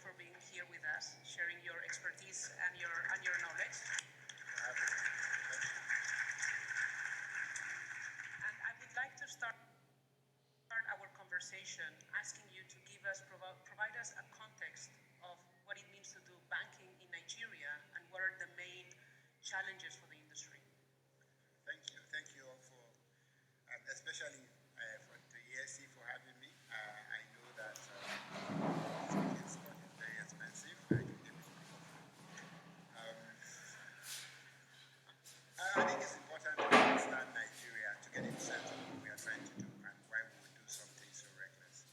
for being here with us, sharing your expertise and your knowledge. And I would like to start our conversation asking you to provide us a context of what it means to do banking in Nigeria and what are the main challenges for the industry. Thank you all for, especially for the Iese3 for having me. I know that speaking spot is very expensive. I can give it to people. I think it's important to understand Nigeria to get a sense of what we are trying to do and why we would do something so reckless.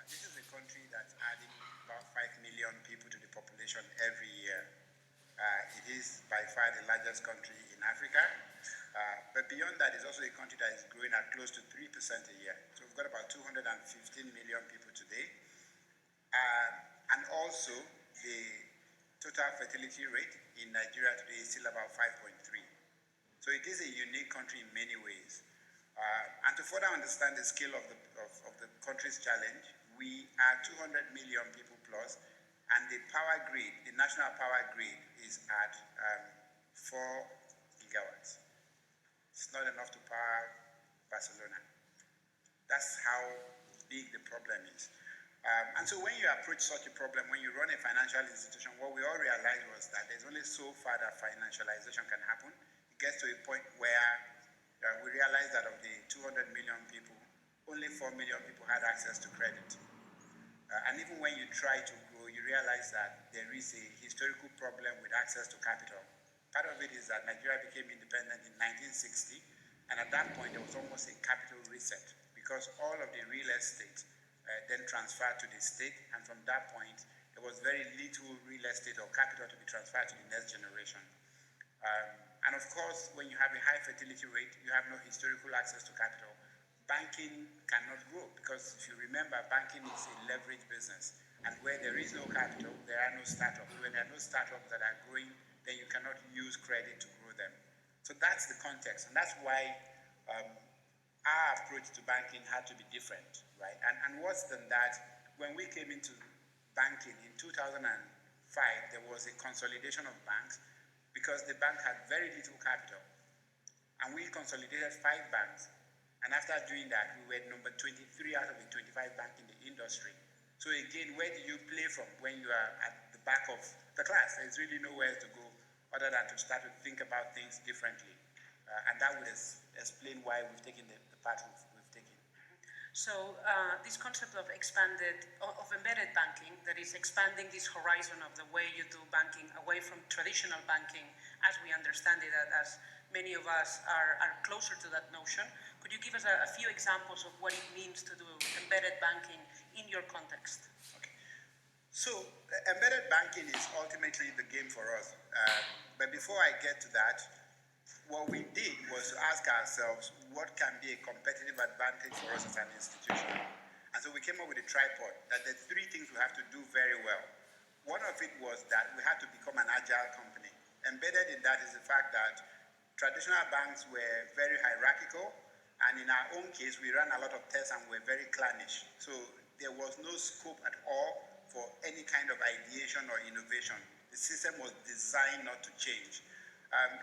This is a country that's adding about 5 million people to the population every year. It is by far the largest country in Africa, but beyond that, it's also a country that is growing at close to 3% a year. So we've got about 215 million people today, and also the total fertility rate in Nigeria today is still about 5.3. So it is a unique country in many ways. And to further understand the scale of the country's challenge, we are 200 million people plus, and the power grid, the national power grid, is at 4 gigawatts. It's not enough to power Barcelona. That's how big the problem is. And so when you approach such a problem, when you run a financial institution, what we all realized was that there's only so far that financialization can happen. It gets to a point where we realized that of the 200 million people, only 4 million people had access to credit. And even when you try to grow, you realize that there is a historical problem with access to capital. Part of it is that Nigeria became independent in 1960, and at that point there was almost a capital reset because all of the real estate then transferred to the state, and from that point there was very little real estate or capital to be transferred to the next generation. And of course, when you have a high fertility rate, you have no historical access to capital. Banking cannot grow because if you remember, banking is a leverage business, and where there is no capital, there are no startups. When there are no startups that are growing, then you cannot use credit to grow them. So that's the context, and that's why our approach to banking had to be different, right? And worse than that, when we came into banking in 2005, there was a consolidation of banks because the bank had very little capital, and we consolidated 5 banks. And after doing that, we were number 23 out of the 25 banks in the industry. So again, where do you play from when you are at the back of the class? There's really nowhere to go other than to start to think about things differently. And that would explain why we've taken the path we've taken. So this concept of embedded banking, that is expanding this horizon of the way you do banking away from traditional banking as we understand it, as many of us are closer to that notion. Could you give us a few examples of what it means to do embedded banking in your context? Okay. So embedded banking is ultimately the game for us. But before I get to that, what we did was to ask ourselves what can be a competitive advantage for us as an institution. And so we came up with a tripod that there are 3 things we have to do very well. One of it was that we had to become an agile company. Embedded in that is the fact that traditional banks were very hierarchical, and in our own case, we ran a lot of tests and were very clannish. So there was no scope at all for any kind of ideation or innovation. The system was designed not to change.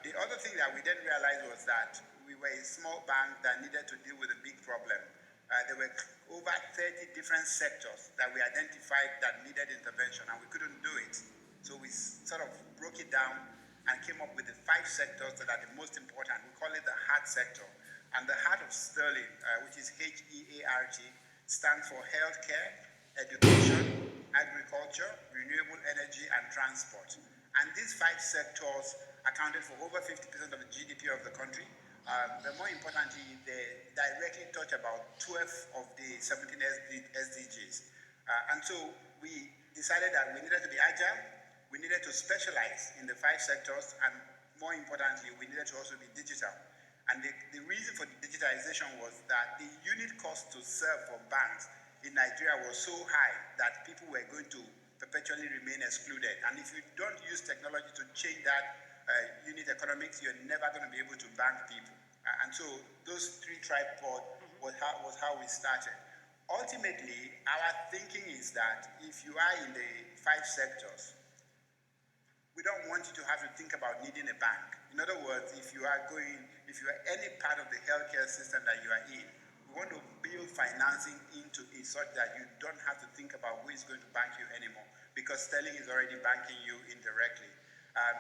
The other thing that we then realized was that we were a small bank that needed to deal with a big problem. There were over 30 different sectors that we identified that needed intervention, and we couldn't do it. So we sort of broke it down and came up with the 5 sectors that are the most important. We call it the heart sector. And the heart of Sterling, which is HEART, stands for healthcare, education, agriculture, renewable energy, and transport. And these 5 sectors accounted for over 50% of the GDP of the country. But more importantly, they directly touch about 12 of the 17 SDGs. And so we decided that we needed to be agile, we needed to specialize in the 5 sectors, and more importantly, we needed to also be digital. And the reason for the digitization was that the unit cost to serve for banks in Nigeria was so high that people were going to perpetually remain excluded. And if you don't use technology to change that unit economics, you're never going to be able to bank people. And so those 3 tripods was how we started. Ultimately, our thinking is that if you are in the five sectors, we don't want you to have to think about needing a bank. In other words, if you are any part of the healthcare system that you are in, we want to build financing into it such that you don't have to think about who is going to bank you anymore, because Sterling is already banking you indirectly. Um,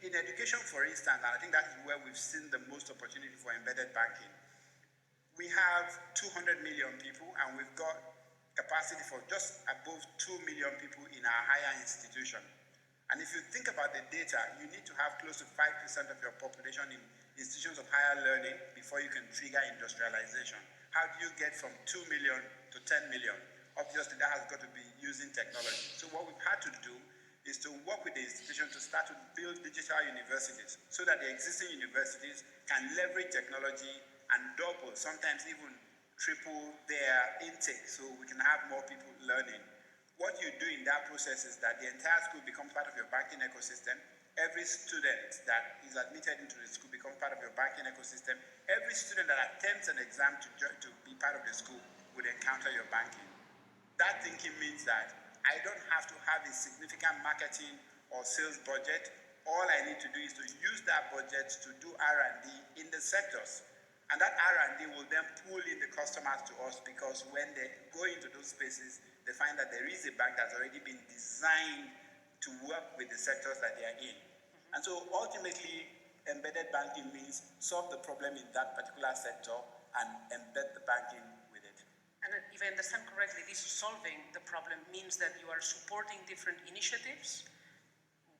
in education, for instance, and I think that is where we've seen the most opportunity for embedded banking, we have 200 million people, and we've got capacity for just above 2 million people in our higher institution. And if you think about the data, you need to have close to 5% of your population in institutions of higher learning before you can trigger industrialization. How do you get from 2 million to 10 million? Obviously, that has got to be using technology. So what we've had to do is to work with the institution to start to build digital universities so that the existing universities can leverage technology and double, sometimes even triple their intake, so we can have more people learning. What you do in that process is that the entire school becomes part of your banking ecosystem. Every student that is admitted into the school becomes part of your banking ecosystem. Every student that attempts an exam to be part of the school would encounter your banking. That thinking means that I don't have to have a significant marketing or sales budget. All I need to do is to use that budget to do R&D in the sectors. And that R&D will then pull in the customers to us, because when they go into those spaces, they find that there is a bank that's already been designed to work with the sectors that they are in. And so ultimately, embedded banking means solve the problem in that particular sector and embed the banking with it. And if I understand correctly, this solving the problem means that you are supporting different initiatives,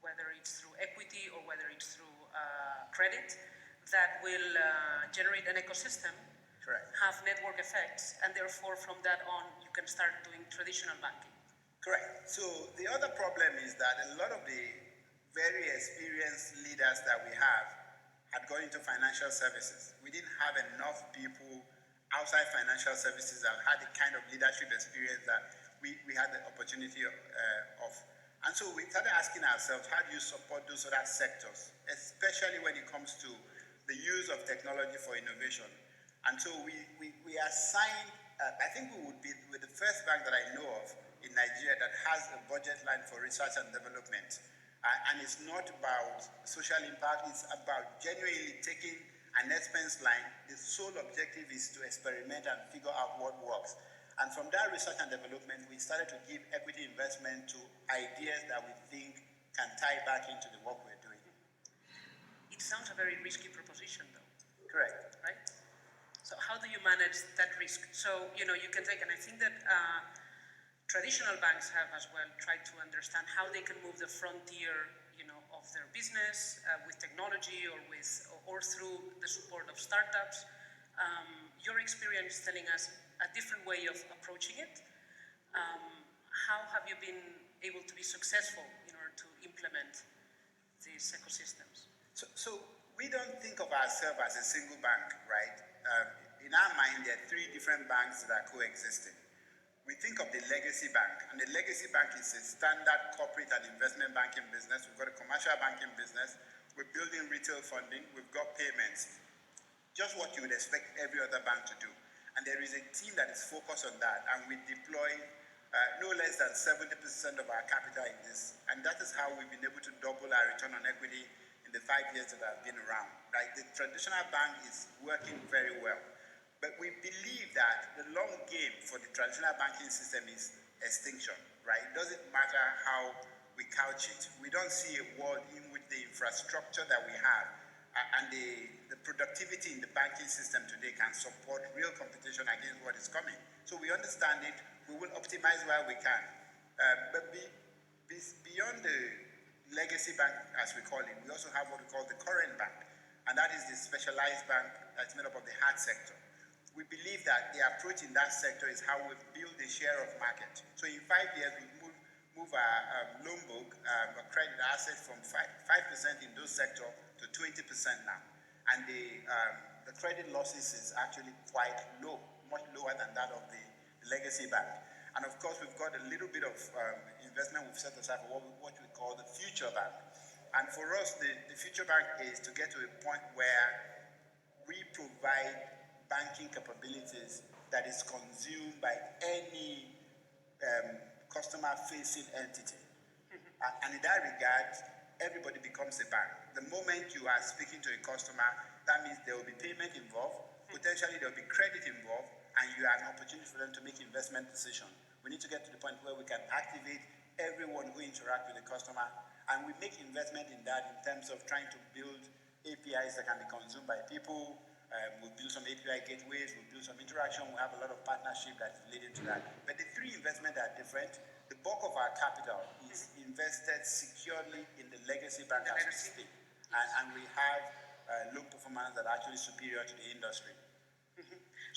whether it's through equity or whether it's through credit, that will generate an ecosystem, correct, have network effects, and therefore from that on you can start doing traditional banking. Correct. So the other problem is that a lot of the very experienced leaders that we have had gone into financial services. We didn't have enough people outside financial services that had the kind of leadership experience that we had the opportunity of. And so we started asking ourselves, how do you support those other sectors, especially when it comes to the use of technology for innovation? And so we assigned, I think we would be with the first bank that I know of in Nigeria that has a budget line for research and development. And it's not about social impact, it's about genuinely taking an expense line. The sole objective is to experiment and figure out what works. And from that research and development, we started to give equity investment to ideas that we think can tie back into the work we're doing. It sounds a very risky proposition, though. Correct. Right? So how do you manage that risk? So, you can take, and I think that traditional banks have as well tried to understand how they can move the frontier, of their business with technology or through the support of startups. Your experience is telling us a different way of approaching it. How have you been able to be successful in order to implement these ecosystems? So we don't think of ourselves as a single bank, right? In our mind, there are three different banks that are coexisting. We think of the legacy bank, and the legacy bank is a standard corporate and investment banking business. We've got a commercial banking business. We're building retail funding. We've got payments. Just what you would expect every other bank to do. And there is a team that is focused on that, and we deploy no less than 70% of our capital in this. And that is how we've been able to double our return on equity in the 5 years that I've been around. Right? The traditional bank is working very well. But we believe that the long game for the traditional banking system is extinction, right? It doesn't matter how we couch it. We don't see a world in which the infrastructure that we have and the productivity in the banking system today can support real competition against what is coming. So we understand it. We will optimize where we can. But beyond the legacy bank, as we call it, we also have what we call the current bank. And that is the specialized bank that's made up of the hard sector. We believe that the approach in that sector is how we build a share of market. So in 5 years, we move our loan book, our credit assets from 5% in those sectors to 20% now. And the credit losses is actually quite low, much lower than that of the legacy bank. And of course, we've got a little bit of investment we've set aside for what we call the future bank. And for us, the future bank is to get to a point where we provide banking capabilities that is consumed by any customer-facing entity. And in that regard, everybody becomes a bank. The moment you are speaking to a customer, that means there will be payment involved, potentially there will be credit involved, and you have an opportunity for them to make investment decisions. We need to get to the point where we can activate everyone who interacts with the customer, and we make investment in that in terms of trying to build APIs that can be consumed by people. We'll build some API gateways, we'll build some interaction, we have a lot of partnership that is leading to that. But the three investments are different. The bulk of our capital is invested securely in the legacy bank as we speak. And we have loan performance that are actually superior to the industry.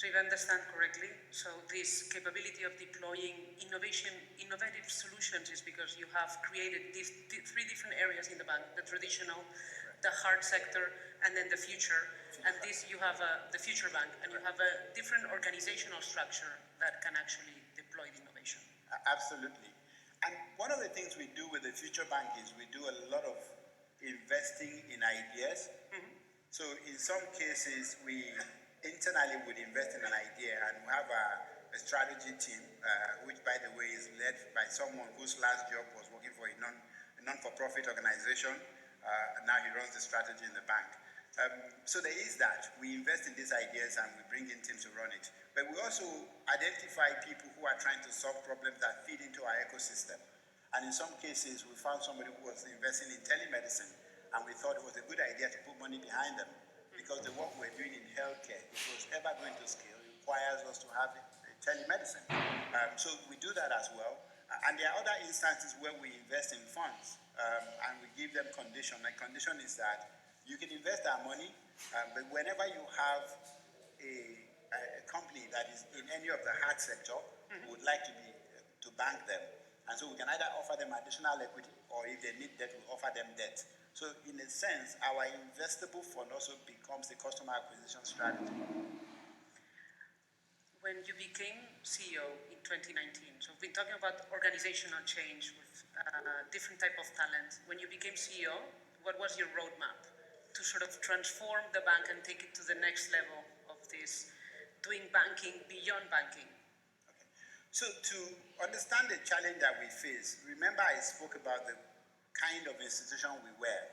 So if I understand correctly, so this capability of deploying innovative solutions is because you have created these three different areas in the bank: the traditional, the hard sector, and then the future. And this, you have the future bank, and you have a different organizational structure that can actually deploy the innovation. Absolutely. And one of the things we do with the future bank is we do a lot of investing in ideas. So in some cases, we internally would invest in an idea, and we have a strategy team, which, by the way, is led by someone whose last job was working for a non-for-profit organization. Now he runs the strategy in the bank. So there is that. We invest in these ideas and we bring in teams to run it. But we also identify people who are trying to solve problems that feed into our ecosystem. And in some cases, we found somebody who was investing in telemedicine, and we thought it was a good idea to put money behind them, because the work we're doing in healthcare, if it was ever going to scale, requires us to have telemedicine. So we do that as well. And there are other instances where we invest in funds, and we give them condition. My condition is that you can invest our money, but whenever you have a company that is in any of the hard sector, we would like to bank them. And so we can either offer them additional equity, or if they need debt, we offer them debt. So in a sense, our investable fund also becomes a customer acquisition strategy. When you became CEO in 2019, so we've been talking about organizational change with different type of talent. When you became CEO, what was your roadmap to sort of transform the bank and take it to the next level of this, doing banking beyond banking? Okay. So to understand the challenge that we face, remember I spoke about the kind of institution we were.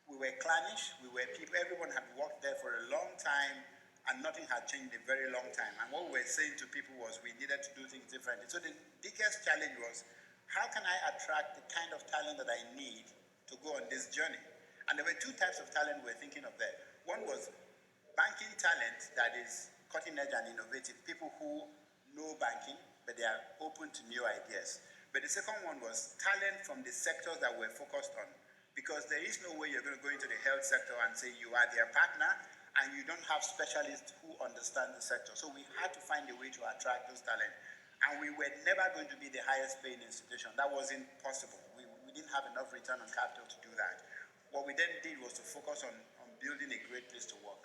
We were clannish, we were people, everyone had worked there for a long time, and nothing had changed in a very long time. And what we were saying to people was we needed to do things differently. So the biggest challenge was, how can I attract the kind of talent that I need to go on this journey? And there were two types of talent we were thinking of there. One was banking talent that is cutting edge and innovative, people who know banking, but they are open to new ideas. But the second one was talent from the sectors that we're focused on, because there is no way you're going to go into the health sector and say you are their partner and you don't have specialists who understand the sector. So we had to find a way to attract those talent. And we were never going to be the highest paying institution. That wasn't possible. We didn't have enough return on capital to do that. What we then did was to focus on building a great place to work.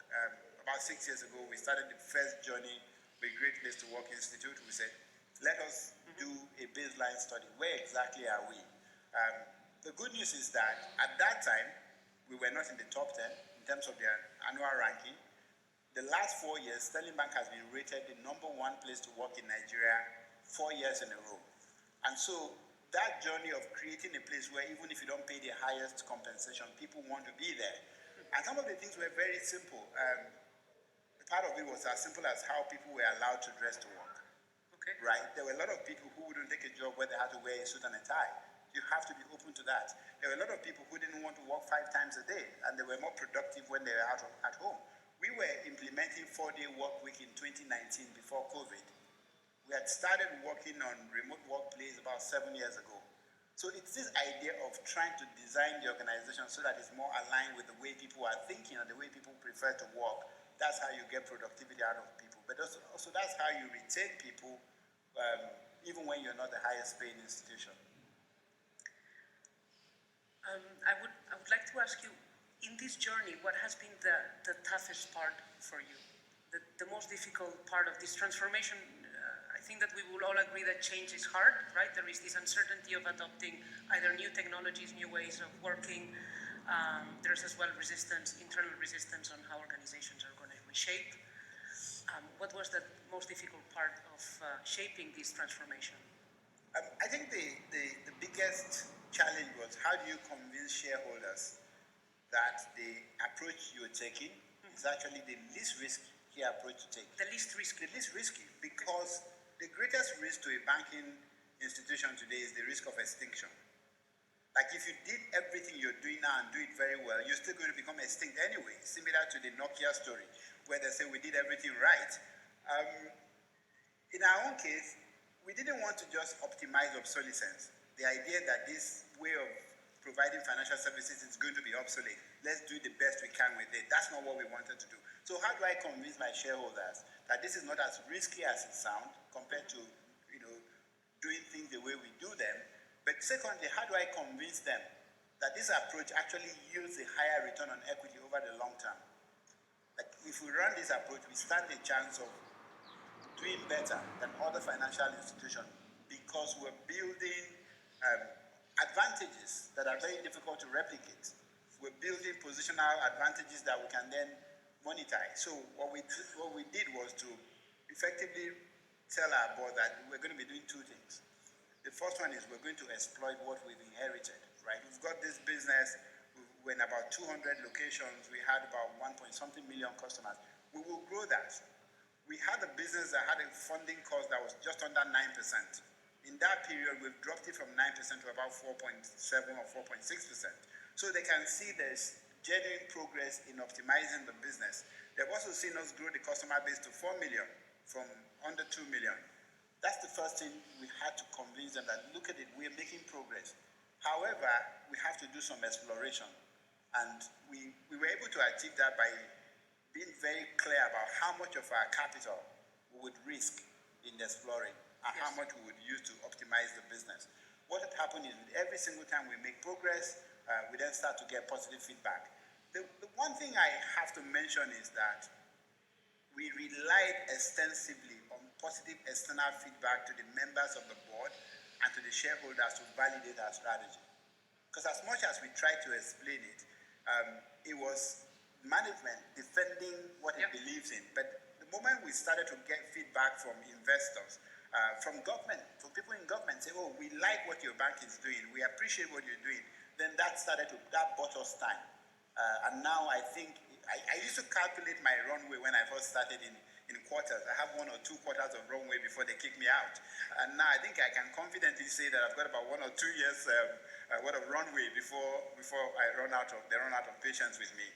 About 6 years ago, we started the first journey with Great Place to Work Institute. We said, let us do a baseline study. Where exactly are we? The good news is that at that time, we were not in the top 10 in terms of their annual ranking. The last 4 years, Sterling Bank has been rated the #1 place to work in Nigeria 4 years in a row. And so that journey of creating a place where even if you don't pay the highest compensation, people want to be there. And some of the things were very simple. Part of it was as simple as how people were allowed to dress to work. Okay. Right? There were a lot of people who wouldn't take a job where they had to wear a suit and a tie. You have to be open to that. There were a lot of people who didn't want to work 5 times a day, and they were more productive when they were at home. We were implementing 4-day work week in 2019 before COVID. We had started working on remote workplace about 7 years ago. So it's this idea of trying to design the organization so that it's more aligned with the way people are thinking and the way people prefer to work. That's how you get productivity out of people. But also that's how you retain people, even when you're not the highest paying institution. I would like to ask you, in this journey, what has been the toughest part for you? The most difficult part of this transformation? I think that we will all agree that change is hard, right? There is this uncertainty of adopting either new technologies, new ways of working. There's as well resistance, internal resistance on how organizations are going to reshape. What was the most difficult part of shaping this transformation? I think the biggest challenge was how do you convince shareholders that the approach you're taking is actually the least risky approach to take. The least risky? The least risky, because the greatest risk to a banking institution today is the risk of extinction. Like if you did everything you're doing now and do it very well, you're still going to become extinct anyway, similar to the Nokia story, where they say we did everything right. In our own case, we didn't want to just optimize obsolescence. The idea that this way of providing financial services is going to be obsolete. Let's do the best we can with it. That's not what we wanted to do. So how do I convince my shareholders that this is not as risky as it sounds compared to, doing things the way we do them? But secondly, how do I convince them that this approach actually yields a higher return on equity over the long term? Like if we run this approach, we stand a chance of doing better than other financial institutions because we're building advantages that are very difficult to replicate. We're building positional advantages that we can then monetize. So what we did was to effectively tell our board that we're going to be doing two things. The first one is we're going to exploit what we've inherited, right? We've got this business, we're in about 200 locations, we had about 1-point-something million customers. We will grow that. We had a business that had a funding cost that was just under 9%. In that period, we've dropped it from 9% to about 4.7 or 4.6%. So they can see there's genuine progress in optimizing the business. They've also seen us grow the customer base to 4 million from under 2 million. That's the first thing we had to convince them that, look at it, we're making progress. However, we have to do some exploration. And we were able to achieve that by being very clear about how much of our capital we would risk in exploring and how much we would use to optimize the business. What had happened is with every single time we make progress, we then start to get positive feedback. The one thing I have to mention is that we relied extensively on positive external feedback to the members of the board and to the shareholders to validate our strategy. Because as much as we tried to explain it, it was management defending what it believes in. But the moment we started to get feedback from investors, from government, from people in government say, oh, we like what your bank is doing, we appreciate what you're doing, then that bought us time. And now I think, I used to calculate my runway when I first started in quarters. I have 1 or 2 quarters of runway before they kick me out. And now I think I can confidently say that I've got about 1 or 2 years worth of runway before they run out of patience with me.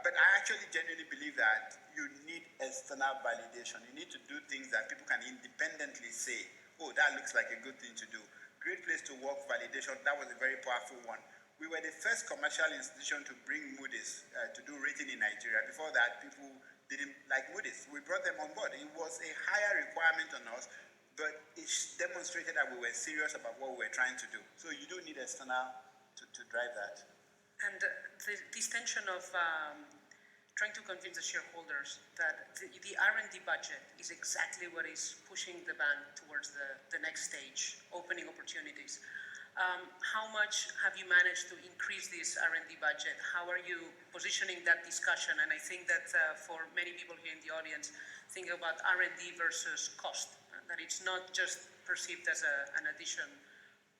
But I actually genuinely believe that you need external validation. You need to do things that people can independently say, oh, that looks like a good thing to do. Great Place to Work validation, that was a very powerful one. We were the first commercial institution to bring Moody's to do rating in Nigeria. Before that, people didn't like Moody's. We brought them on board. It was a higher requirement on us, but it demonstrated that we were serious about what we were trying to do. So you do need external to drive that. And this tension of trying to convince the shareholders that the R&D budget is exactly what is pushing the bank towards the next stage, opening opportunities. How much have you managed to increase this R&D budget? How are you positioning that discussion? And I think that for many people here in the audience, think about R&D versus cost, that it's not just perceived as an addition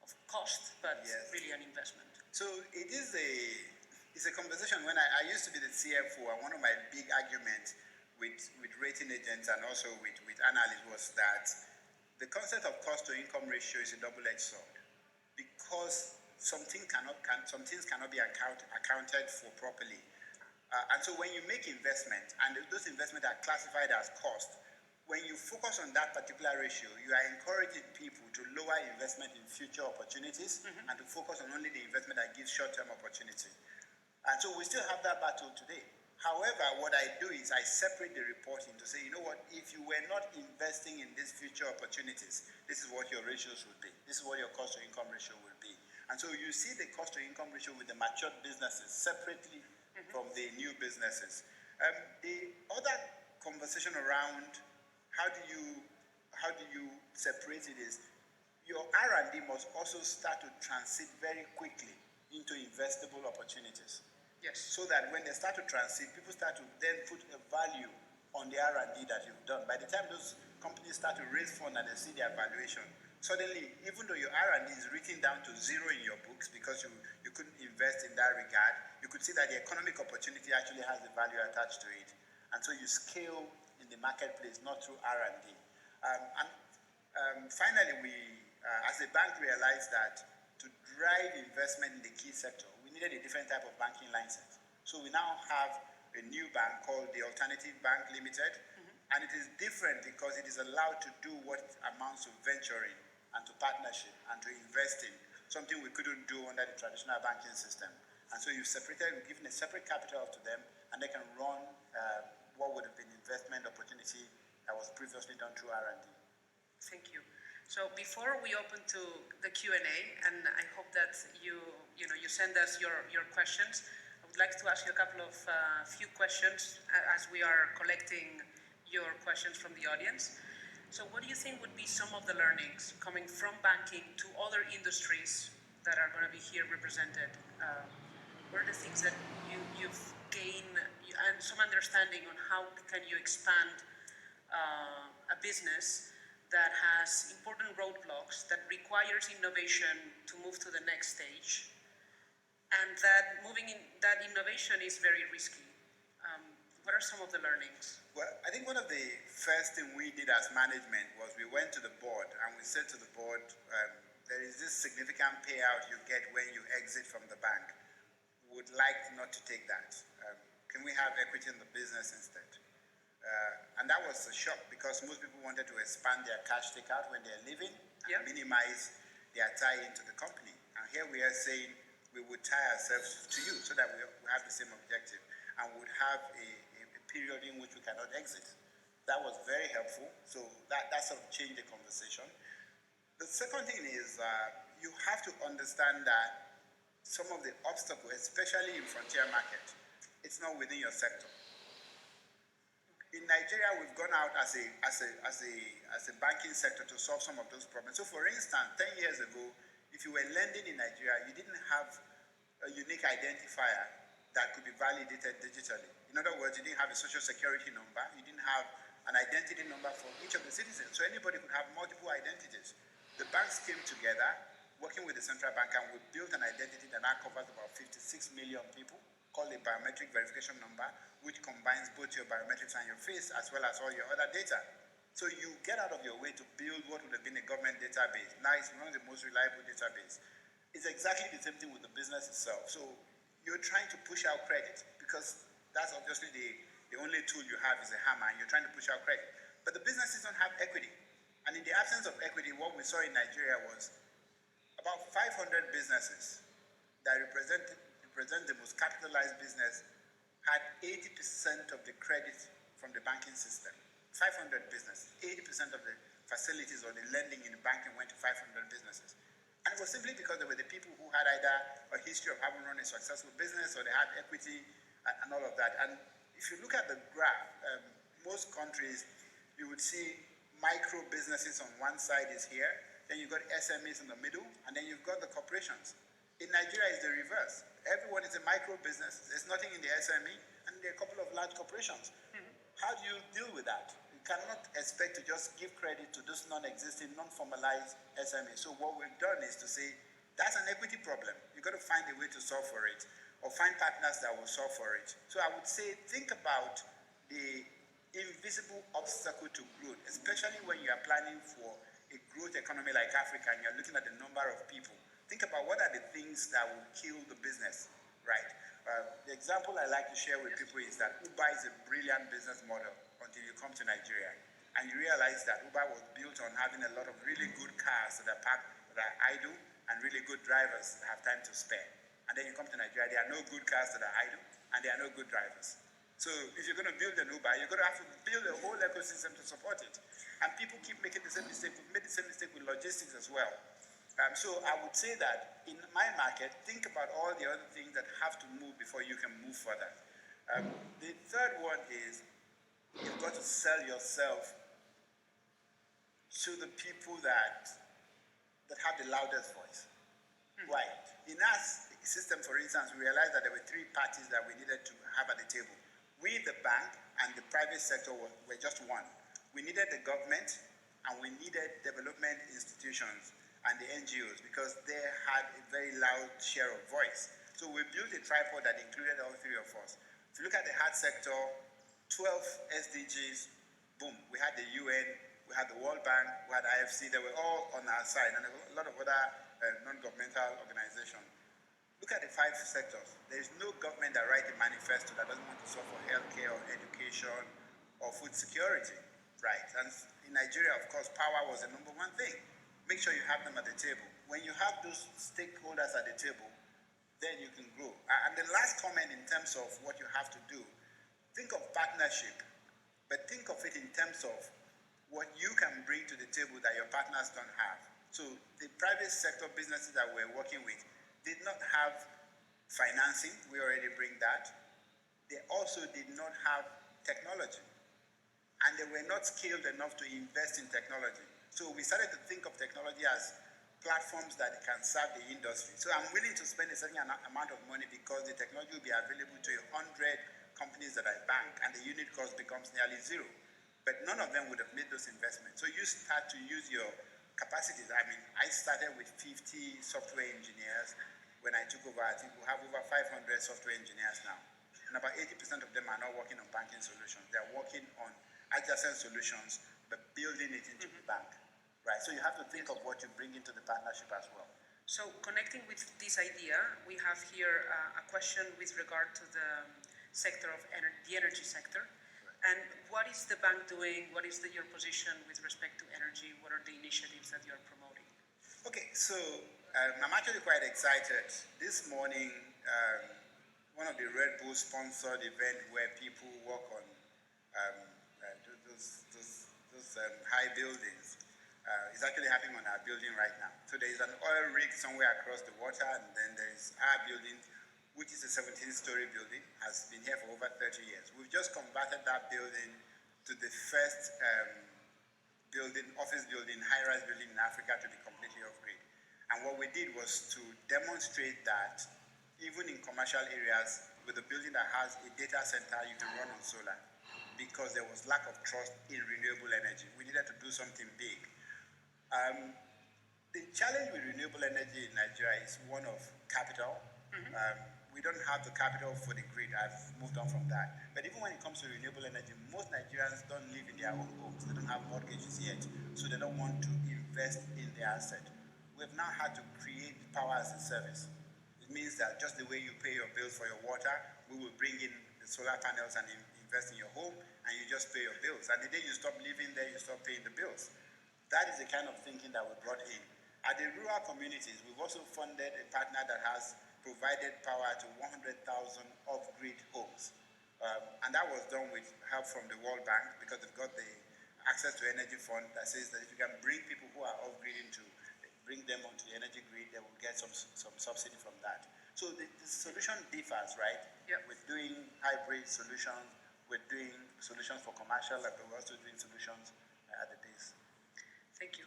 of cost, but really an investment. So it's a conversation. When I used to be the CFO, and one of my big arguments with rating agents and also with analysts was that the concept of cost to income ratio is a double-edged sword, because some things cannot be accounted for properly. And so when you make investment, and those investments are classified as cost, when you focus on that particular ratio, you are encouraging people to lower investment in future opportunities and to focus on only the investment that gives short-term opportunity. And so we still have that battle today. However, what I do is I separate the reporting to say, you know what, if you were not investing in these future opportunities, this is what your ratios would be. This is what your cost to income ratio will be. And so you see the cost to income ratio with the matured businesses separately from the new businesses. The other conversation around how do you separate it is your R&D must also start to transit very quickly into investable opportunities. Yes. So that when they start to transit, people start to then put a value on the R&D that you've done. By the time those companies start to raise funds and they see their valuation, suddenly, even though your R&D is written down to zero in your books because you couldn't invest in that regard, you could see that the economic opportunity actually has the value attached to it. And so you scale in the marketplace, not through R&D. Finally, we, as a bank, realized that to drive investment in the key sector, we needed a different type of banking license. So we now have a new bank called the Alternative Bank Limited, and it is different because it is allowed to do what amounts to venturing and to partnership and to investing, something we couldn't do under the traditional banking system. And so you've separated, we've given a separate capital to them, and they can run what would have been investment opportunity that was previously done through R&D. Thank you. So before we open to the Q&A, and I hope that you send us your questions, I would like to ask you a couple of few questions as we are collecting your questions from the audience. So what do you think would be some of the learnings coming from banking to other industries that are going to be here represented? What are the things that you've gained and some understanding on how can you expand a business that has important roadblocks, that requires innovation to move to the next stage, and that moving in that innovation is very risky? What are some of the learnings? Well, I think one of the first thing we did as management was we went to the board and we said to the board, there is this significant payout you get when you exit from the bank. Would like not to take that. Can we have equity in the business instead? And that was a shock because most people wanted to expand their cash takeout when they're leaving and minimize their tie into the company. And here we are saying we would tie ourselves to you so that we have the same objective and would have a period in which we cannot exit. That was very helpful. So that sort of changed the conversation. The second thing is you have to understand that some of the obstacles, especially in frontier market, it's not within your sector. In Nigeria, we've gone out as a banking sector to solve some of those problems. So for instance, 10 years ago, if you were lending in Nigeria, you didn't have a unique identifier that could be validated digitally. In other words, you didn't have a social security number, you didn't have an identity number for each of the citizens, so anybody could have multiple identities. The banks came together, working with the central bank, and we built an identity that now covers about 56 million people, called a biometric verification number, which combines both your biometrics and your face, as well as all your other data. So you get out of your way to build what would have been a government database. Now it's one of the most reliable databases. It's exactly the same thing with the business itself. So you're trying to push out credit because that's obviously the only tool you have is a hammer, and you're trying to push out credit. But the businesses don't have equity. And in the absence of equity, what we saw in Nigeria was about 500 businesses that represent the most capitalized business had 80% of the credit from the banking system. 500 businesses, 80% of the facilities or the lending in the banking went to 500 businesses. And it was simply because they were the people who had either a history of having run a successful business or they had equity and all of that. And if you look at the graph, most countries, you would see micro businesses on one side is here, then you've got SMEs in the middle, and then you've got the corporations. In Nigeria, it's the reverse. Everyone is a micro business. There's nothing in the SME, and there are a couple of large corporations. How do you deal with that? You cannot expect to just give credit to those non-existing, non-formalized SMEs. So what we've done is to say, that's an equity problem. You've got to find a way to solve for it, or find partners that will solve for it. So I would say, think about the invisible obstacle to growth, especially when you are planning for a growth economy like Africa and you're looking at the number of people. Think about what are the things that will kill the business, right? The example I like to share with people is that Uber is a brilliant business model until you come to Nigeria and you realize that Uber was built on having a lot of really good cars that are parked, that are idle, and really good drivers that have time to spare. And then you come to Nigeria, there are no good cars that are idle, and there are no good drivers. So if you're going to build an Uber, you're going to have to build a whole ecosystem to support it. And people keep making the same mistake. We've made the same mistake with logistics as well. So I would say that in my market, think about all the other things that have to move before you can move further. The third one is you've got to sell yourself to the people that have the loudest voice. Why? In our system, for instance, we realized that there were three parties that we needed to have at the table. We, the bank, and the private sector were just one. We needed the government, and we needed development institutions and the NGOs because they had a very loud share of voice. So we built a tripod that included all three of us. If you look at the hard sector, 12 SDGs, boom, we had the UN, we had the World Bank, we had IFC, they were all on our side, and a lot of other non-governmental organizations. Look at the 5 sectors. There is no government that writes a manifesto that doesn't want to solve for healthcare or education or food security, right? And in Nigeria, of course, power was the number one thing. Make sure you have them at the table. When you have those stakeholders at the table, then you can grow. And the last comment in terms of what you have to do, think of partnership, but think of it in terms of what you can bring to the table that your partners don't have. So the private sector businesses that we're working with did not have financing. We already bring that. They also did not have technology. And they were not skilled enough to invest in technology. So we started to think of technology as platforms that can serve the industry. So I'm willing to spend a certain amount of money because the technology will be available to 100 companies that I bank, and the unit cost becomes nearly zero. But none of them would have made those investments. So you start to use your capacities. I mean, I started with 50 software engineers. When I took over, I think we have over 500 software engineers now. And about 80% of them are not working on banking solutions. They're working on adjacent solutions, but building it into the bank. Right, so you have to think of what you bring into the partnership as well. So connecting with this idea, we have here a question with regard to the sector of the energy sector. Right. And what is the bank doing? What is your position with respect to energy? What are the initiatives that you're promoting? Okay, so I'm actually quite excited. This morning, one of the Red Bull sponsored events where people work on those high buildings. It's actually happening on our building right now. So there is an oil rig somewhere across the water, and then there is our building, which is a 17-story building, has been here for over 30 years. We've just converted that building to the first office building, high-rise building in Africa to be completely off-grid. And what we did was to demonstrate that even in commercial areas, with a building that has a data center, you can run on solar, because there was lack of trust in renewable energy. We needed to do something big. The challenge with renewable energy in Nigeria is one of capital. We don't have the capital for the grid. I've moved on from that. But even when it comes to renewable energy, most Nigerians don't live in their own homes. They don't have mortgages yet, so they don't want to invest in their asset. We've now had to create power as a service. It means that just the way you pay your bills for your water, we will bring in the solar panels and invest in your home, and you just pay your bills. And the day you stop living there, you stop paying the bills. That is the kind of thinking that we brought in. At the rural communities, we've also funded a partner that has provided power to 100,000 off-grid homes. And that was done with help from the World Bank, because they've got the Access to Energy Fund that says that if you can bring people who are off-grid bring them onto the energy grid, they will get some subsidy from that. So the solution differs, right? Yep. We're doing hybrid solutions, we're doing solutions for commercial, but we're also doing solutions at the base. Thank you.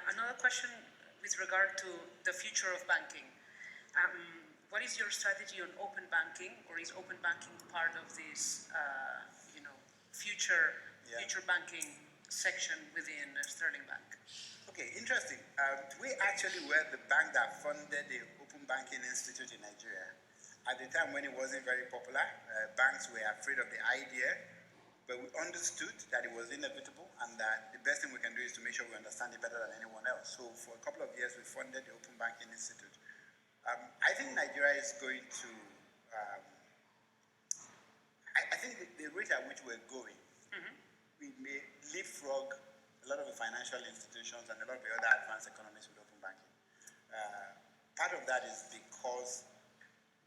Another question with regard to the future of banking. What is your strategy on open banking, or is open banking part of this, future banking section within Sterling Bank? Okay, interesting. We actually were the bank that funded the Open Banking Institute in Nigeria. At the time when it wasn't very popular, banks were afraid of the idea. But we understood that it was inevitable, and that the best thing we can do is to make sure we understand it better than anyone else. So for a couple of years, we funded the Open Banking Institute. I think Nigeria is going to, I think the rate at which we're going, we may leapfrog a lot of the financial institutions and a lot of the other advanced economies with open banking. Part of that is because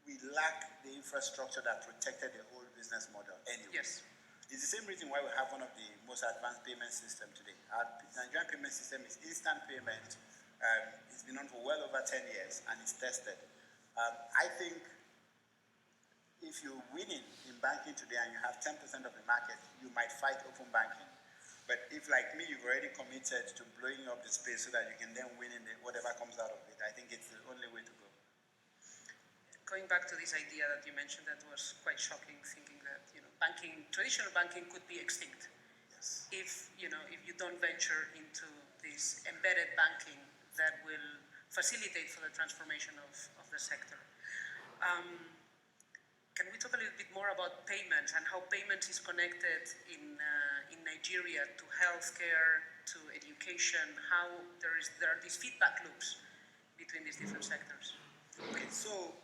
we lack the infrastructure that protected the old business model anyway. Yes. It's the same reason why we have one of the most advanced payment systems today. Our Nigerian payment system is instant payment. It's been on for well over 10 years, and it's tested. I think if you're winning in banking today and you have 10% of the market, you might fight open banking. But if, like me, you've already committed to blowing up the space so that you can then win in whatever comes out of it, I think it's the only way to go. going back to this idea that you mentioned that was quite shocking, thinking that traditional banking could be extinct if you don't venture into this embedded banking that will facilitate for the transformation of the sector. Can we talk a little bit more about payments and how payments is connected in Nigeria to healthcare, to education, how there are these feedback loops between these different sectors? Okay, so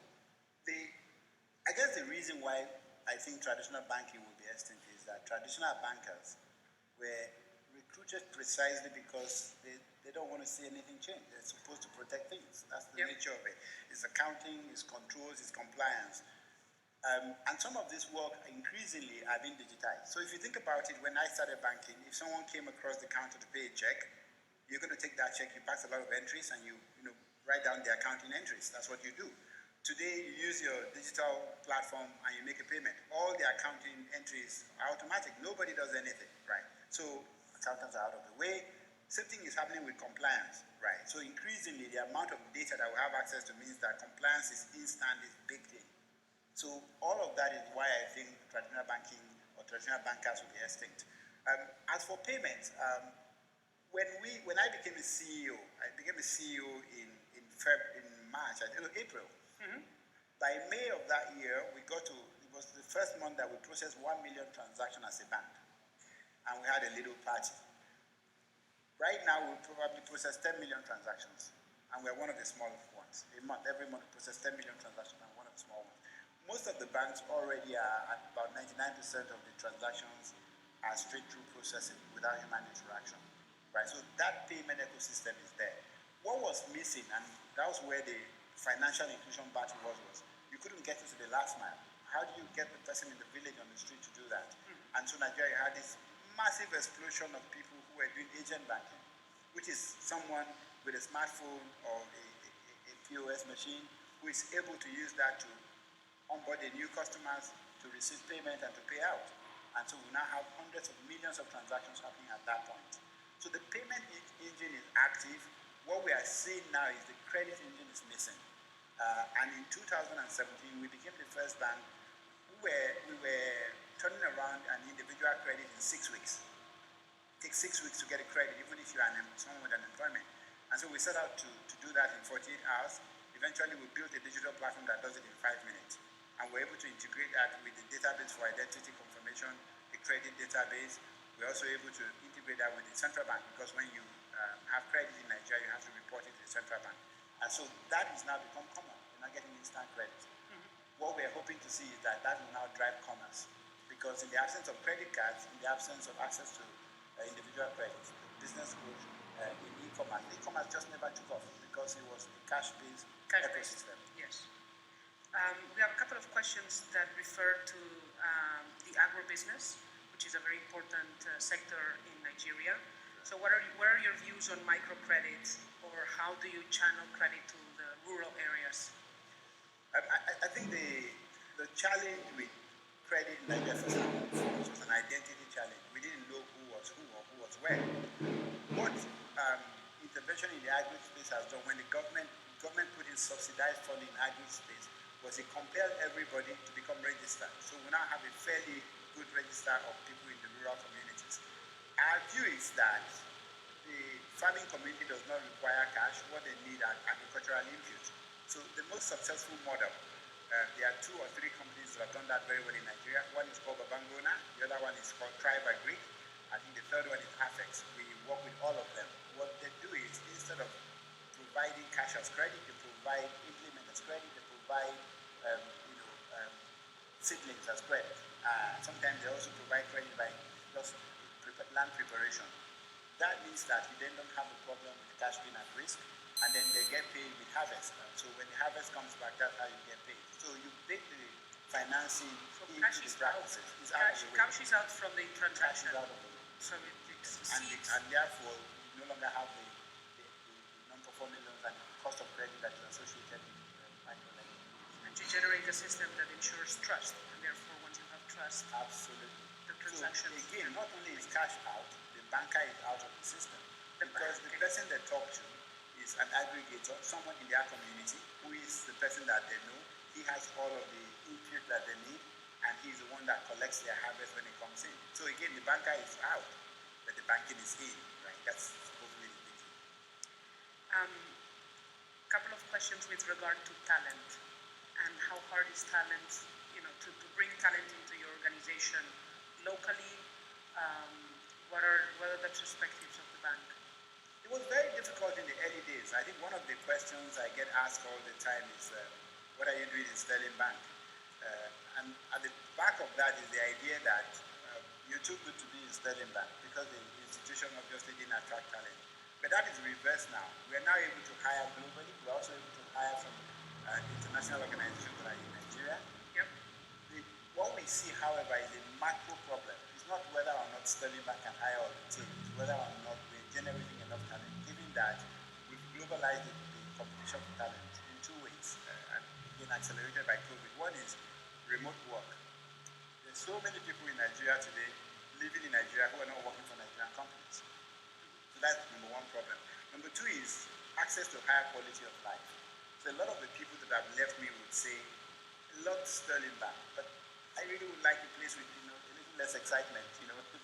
I guess the reason why I think traditional banking will be extinct is that traditional bankers were recruited precisely because they don't want to see anything change. They're supposed to protect things. That's the nature of it. It's accounting, it's controls, it's compliance. And some of this work increasingly are being digitized. So if you think about it, when I started banking, if someone came across the counter to pay a check, you're going to take that check, you pass a lot of entries, and you write down the accounting entries. That's what you do. Today, you use your digital platform and you make a payment. All the accounting entries are automatic. Nobody does anything, right? So accountants are out of the way. Same thing is happening with compliance, right? So increasingly, the amount of data that we have access to means that compliance is instant, is baked in. So all of that is why I think traditional banking or traditional bankers will be extinct. As for payments, when I became a CEO, I became a CEO in March, April. Mm-hmm. By May of that year, it was the first month that we processed 1 million transactions as a bank. And we had a little party. Right now, we probably process 10 million transactions. And we're one of the smallest ones. Every month we process 10 million transactions and one of the small ones. Most of the banks already are at about 99% of the transactions are straight through processing without human interaction. Right? So that payment ecosystem is there. What was missing, and that was where the financial inclusion battle was you couldn't get into the last mile. How do you get the person in the village on the street to do that? And so Nigeria had this massive explosion of people who were doing agent banking, which is someone with a smartphone or a POS machine who is able to use that to onboard the new customers, to receive payment and to pay out. And so we now have hundreds of millions of transactions happening at that point. So the payment engine is active. What we are seeing now is the credit engine is missing. And in 2017, we became the first bank where we were turning around an individual credit in 6 weeks. It takes 6 weeks to get a credit, even if you are someone with unemployment. And so we set out to do that in 48 hours. Eventually, we built a digital platform that does it in 5 minutes. And we're able to integrate that with the database for identity confirmation, the credit database. We're also able to integrate that with the central bank, because when you have credit in Nigeria, you have to report it to the central bank. And so that has now become common. We're not getting instant credit. Mm-hmm. What we're hoping to see is that will now drive commerce. Because in the absence of credit cards, in the absence of access to individual credit, business growth in e-commerce just never took off because it was a cash-based ecosystem. Yes. We have a couple of questions that refer to the agribusiness, which is a very important sector in Nigeria. So what are your views on microcredit, or how do you channel credit to the rural areas? I think the challenge with credit in Nigeria first and foremost was an identity challenge. We didn't know who was who or who was where. What intervention in the agri space has done when the government put in subsidized funding in agri space was it compelled everybody to become registered. So we now have a fairly good register of people in the rural communities. Our view is that the farming community does not require cash. What they need are agricultural inputs. So the most successful model, there are 2 or 3 companies that have done that very well in Nigeria. One is called Babangona. The other one is called Tribe Agri. I think the third one is Afex. We work with all of them. What they do is, instead of providing cash as credit, they provide implement as credit, they provide seedlings as credit. Sometimes they also provide credit by just land preparation. That means that you then don't have a problem with cash being at risk, and then they get paid with harvest. So when the harvest comes back, that's how you get paid. So you take the financing into the practices. Cash is out from the transaction. So and therefore, you no longer have the non-performing loans and the cost of credit that is associated with microlending. And you generate a system that ensures trust, and therefore, once you have trust, absolutely, the transaction. So again, not only is cash out, the banker is out of the system, because the person they talk to is an aggregator, someone in their community who is the person that they know. he has all of the input that they need, and he's the one that collects their harvest when it comes in. So again, the banker is out, but the banking is in, right? That's hopefully the big thing. Couple of questions with regard to talent and how hard is talent, to bring talent into your organization locally. What are the perspectives of the bank? It was very difficult in the early days. I think one of the questions I get asked all the time is, what are you doing in Sterling Bank? And at the back of that is the idea that you're too good to be in Sterling Bank because the institution obviously didn't attract talent. But that is reversed now. We are now able to hire globally. We're also able to hire from international organizations that are in Nigeria. Yep. What we see, however, is a macro problem. It's not whether or not Sterling Bank can hire or retain. It's whether or not we're generating enough talent, given that we've globalized the competition for talent in two ways, and again accelerated by COVID. One is remote work. There's so many people in Nigeria today, living in Nigeria, who are not working for Nigerian companies. So that's number one problem. Number two is access to higher quality of life. So a lot of the people that have left me would say, I love Sterling Bank, but I really would like a place with a little less excitement,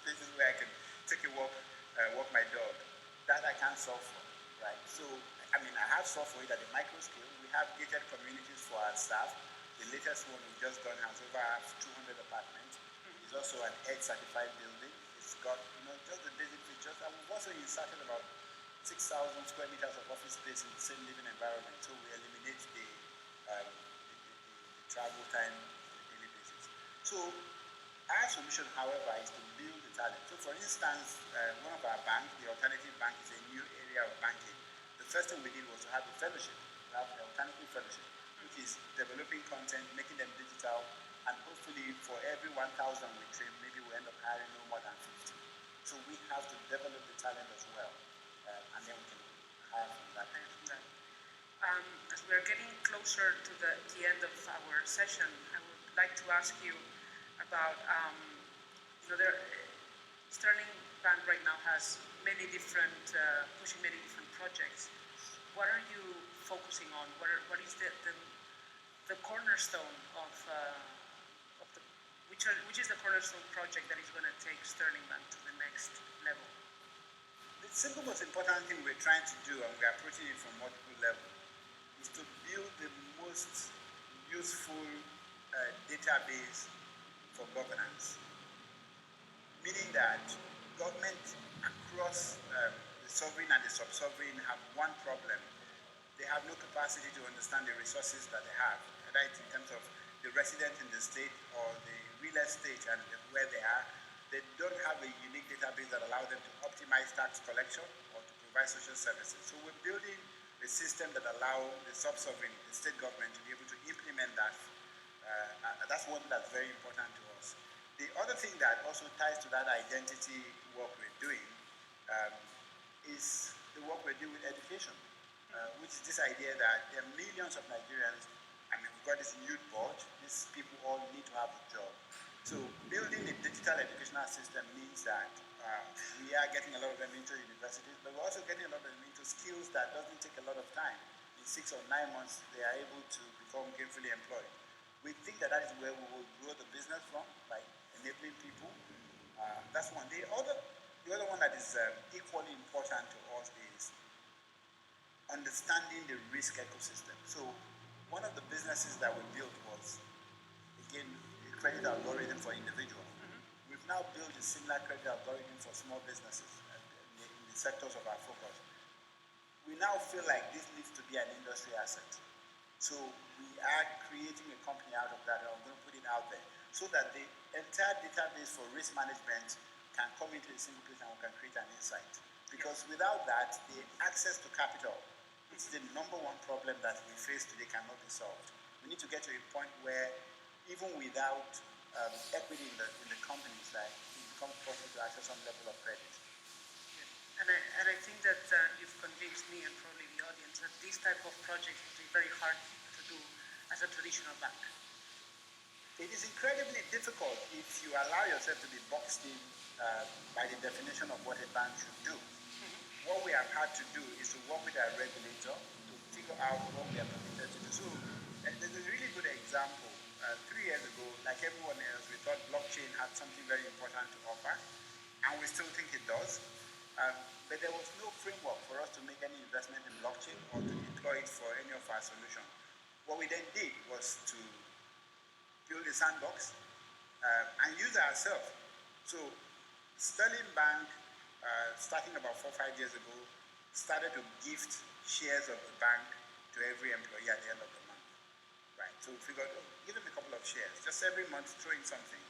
places where I can take a walk, walk my dog. That I can't solve for, right? So, I have solved for it at a micro scale. We have gated communities for our staff. The latest one we've just done has over 200 apartments. It's also an EDGE certified building. It's got, just the basic features. And we've also inserted about 6,000 square meters of office space in the same living environment. So we eliminate the travel time on a daily basis. So our solution, however, is to build the talent. So for instance, one of our banks, the Alternative Bank, is a new area of banking. The first thing we did was to have a fellowship. We have the Alternative Fellowship, which is developing content, making them digital, and hopefully for every 1,000 we train, maybe we end up hiring no more than 50. So we have to develop the talent as well, and then we can hire from that. As we are getting closer to the end of our session, I would like to ask you about, Sterling Bank right now has many different, pushing many different projects. What are you focusing on? What is the cornerstone of which is the cornerstone project that is going to take Sterling Bank to the next level? The single most important thing we're trying to do, and we're approaching it from multiple levels, is to build the most useful database for governance. Meaning that government across the sovereign and the sub-sovereign have one problem. They have no capacity to understand the resources that they have, right, in terms of the resident in the state or the real estate and where they are. They don't have a unique database that allows them to optimize tax collection or to provide social services. So we're building a system that allows the sub-sovereign, the state government, to be able to implement that. That's one that's very important to us. The other thing that also ties to that identity work we're doing is the work we're doing with education, which is this idea that there are millions of Nigerians. We've got this youth board. These people all need to have a job. So building a digital educational system means that we are getting a lot of them into universities, but we're also getting a lot of them into skills that doesn't take a lot of time. In 6 or 9 months, they are able to become gainfully employed. We think that is where we will grow the business from, by enabling people. That's one. The other one that is equally important to us is understanding the risk ecosystem. So one of the businesses that we built was, again, a credit algorithm for individuals. We've now built a similar credit algorithm for small businesses in the sectors of our focus. We now feel like this needs to be an industry asset. So we are creating a company out of that, and I'm going to put it out there, so that the entire database for risk management can come into a single place and we can create an insight. Because without that, the access to capital is the number one problem that we face today, cannot be solved. We need to get to a point where even without equity in the companies, it becomes possible to access some level of credit. And I think that you've convinced me and probably the audience that this type of project would be very hard to do as a traditional bank. It is incredibly difficult if you allow yourself to be boxed in by the definition of what a bank should do. What we have had to do is to work with our regulator to figure out what we are permitted to do. So there's a really good example. 3 years ago, like everyone else, we thought blockchain had something very important to offer, and we still think it does. But there was no framework for us to make any investment in blockchain or to deploy it for any of our solutions. What we then did was to build a sandbox and use it ourselves. So Sterling Bank, starting about 4 or 5 years ago, started to gift shares of the bank to every employee at the end of the month. Right? So we figured, oh, give them a couple of shares. Just every month, throw in something.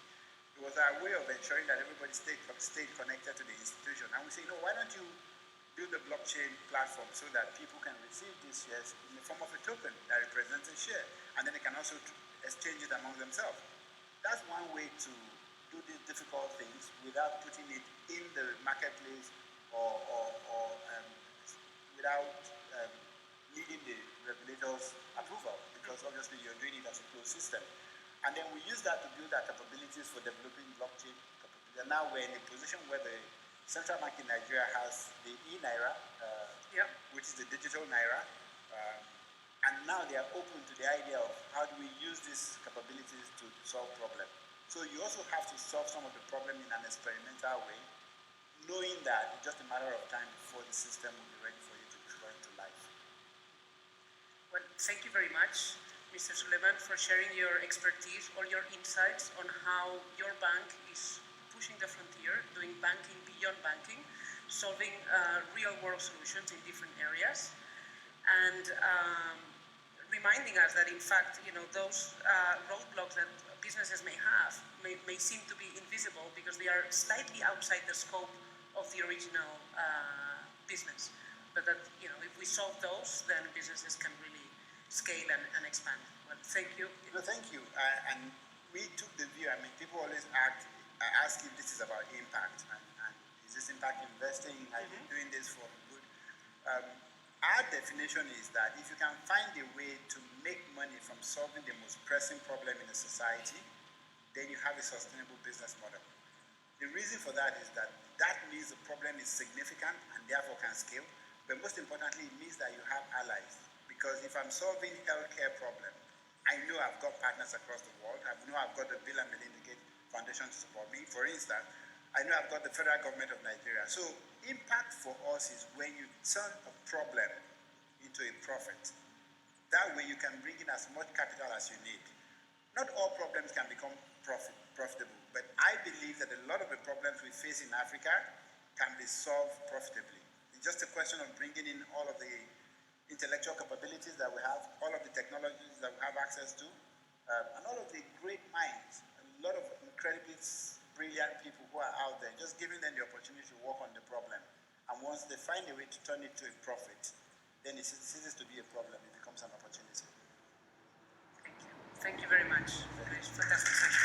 It was our way of ensuring that everybody stayed connected to the institution. And we say, no, why don't you build a blockchain platform so that people can receive these shares in the form of a token that represents a share, and then they can also exchange it among themselves. That's one way to do these difficult things without putting it in the marketplace or without needing the regulators' approval, because obviously you're doing it as a closed system. And then we use that to build our capabilities for developing blockchain capabilities. And now we're in a position where the central bank in Nigeria has the e-Naira, which is the digital Naira. And now they are open to the idea of how do we use these capabilities to solve problems. So you also have to solve some of the problem in an experimental way, knowing that it's just a matter of time before the system will be ready for you to deploy into life. Well, thank you very much, Mr. Suleiman, for sharing your expertise, all your insights on how your bank is pushing the frontier, doing banking beyond banking, solving real-world solutions in different areas, and reminding us that, in fact, those roadblocks that businesses may have may seem to be invisible because they are slightly outside the scope of the original business. But that, if we solve those, then businesses can really scale and expand. Well, thank you. No, thank you. And we took the view, people always ask if this is about impact, and is this impact investing? Are you doing this for good? Our definition is that if you can find a way to make money from solving the most pressing problem in a society, then you have a sustainable business model. The reason for that is that means the problem is significant and therefore can scale, but most importantly, it means that you have allies. Because if I'm solving healthcare problem, I know I've got partners across the world. I know I've got the Bill and Melinda Gates Foundation to support me. For instance, I know I've got the federal government of Nigeria. So impact for us is when you turn a problem into a profit. That way you can bring in as much capital as you need. Not all problems can become profitable, but I believe that a lot of the problems we face in Africa can be solved profitably. It's just a question of bringing in all of the intellectual capabilities that we have, all of the technologies that we have access to, and all of the great minds, a lot of incredibly brilliant people who are out there, just giving them the opportunity to work on the problem. And once they find a way to turn it to a profit, then it ceases to be a problem, it becomes an opportunity. Thank you. Thank you very much for this fantastic session.